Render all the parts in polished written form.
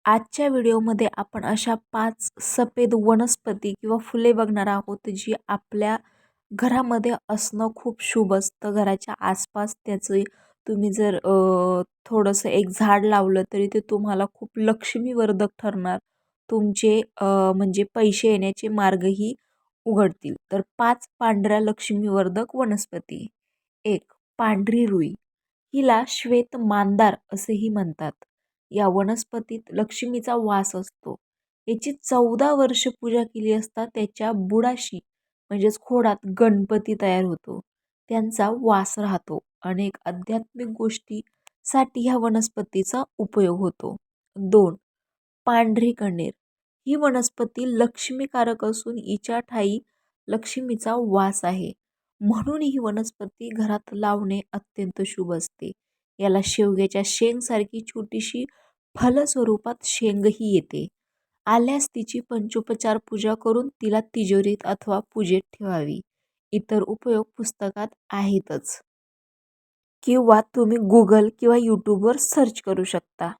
आजच्या व्हिडिओमध्ये आपण अशा 5 सफेद वनस्पती किंवा फुले बघणार आहोत, जी आपल्या घरामध्ये असणं खूप शुभ असतं. घराच्या आसपास त्याचे तुम्ही जर थोडंसं एक झाड लावलं तरी ते तुम्हाला खूप लक्ष्मीवर्धक ठरणार. तुमचे म्हणजे पैसे येण्याचे मार्गही उघडतील. तर 5 पांढऱ्या लक्ष्मीवर्धक वनस्पती. 1. पांढरी रुई. हिला श्वेत मांदार असेही म्हणतात. या वनस्पतीत लक्ष्मीचा वास असतो. याची 14 वर्ष पूजा केली असता त्याच्या बुडाशी म्हणजेच खोडात गणपती तयार होतो. त्यांचा वास राहतो. अनेक आध्यात्मिक गोष्टीसाठी ह्या वनस्पतीचा उपयोग होतो. 2. पांढरी कण्हेर. ही वनस्पती लक्ष्मीकारक असून हिच्या ठायी लक्ष्मीचा वास आहे. म्हणून ही वनस्पती घरात लावणे अत्यंत शुभ असते. याला शेवग्याच्या शेंगसारखी छोटीशी फलस्वरूपात शेंगही येते. आल्यास तिची पंचोपचार पूजा करून तिला तिजोरीत अथवा पूजेत ठेवावी. इतर उपयोग पुस्तकात आहेतच किंवा तुम्ही गुगल किंवा यूट्यूबवर सर्च करू शकता.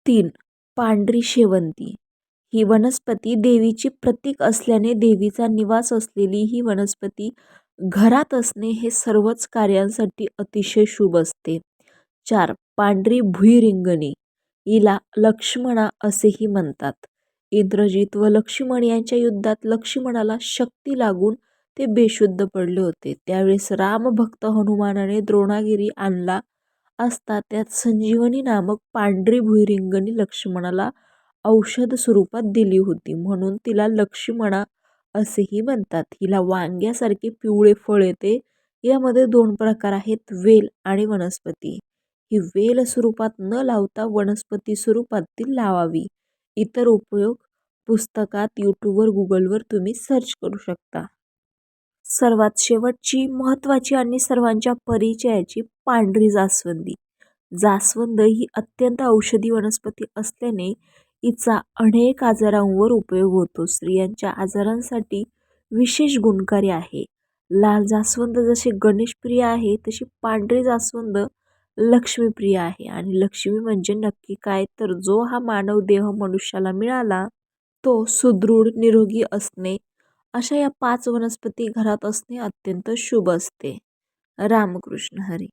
3. पांढरी शेवंती. ही वनस्पती देवीची प्रतीक असल्याने देवीचा निवास असलेली ही वनस्पती घरात असणे हे सर्वच कार्यांसाठी अतिशय शुभ असते. 4. पांढरी भुईरिंगणी. हिला लक्ष्मणा असेही म्हणतात. इंद्रजित व लक्ष्मण यांच्या युद्धात लक्ष्मणाला शक्ती लागून ते बेशुद्ध पडले होते. त्यावेळेस रामभक्त हनुमानाने द्रोणागिरी आणला असता त्यात संजीवनी नामक पांढरी भुईरिंगणी लक्ष्मणाला औषध स्वरूपात दिली होती, म्हणून तिला लक्ष्मणा असेही म्हणतात. हिला वांग्यासारखे पिवळे फळ येते. यामध्ये 2 प्रकार आहेत, वेल आणि वनस्पती. ही वेल स्वरूपात न लावता वनस्पती स्वरूपात ती लावावी. इतर उपयोग पुस्तकात, यूट्यूबवर, गुगलवर तुम्ही सर्च करू शकता. सर्वात शेवटची महत्त्वाची आणि सर्वांच्या परिचयाची पांढरी जास्वंदी. जास्वंद ही अत्यंत औषधी वनस्पती असल्याने हिचा अनेक आजारांवर उपयोग होतो. स्त्रियांच्या आजारांसाठी विशेष गुणकारी आहे. लाल जास्वंद जसे गणेशप्रिय आहे तशी पांढरी जास्वंद लक्ष्मीप्रिय आहे. आणि लक्ष्मी म्हणजे नक्की काय, तर जो हा मानव देह मनुष्याला मिळाला तो सुदृढ निरोगी असणे. अशा या 5 वनस्पती घरात असणे अत्यंत शुभ असते. रामकृष्ण हरी.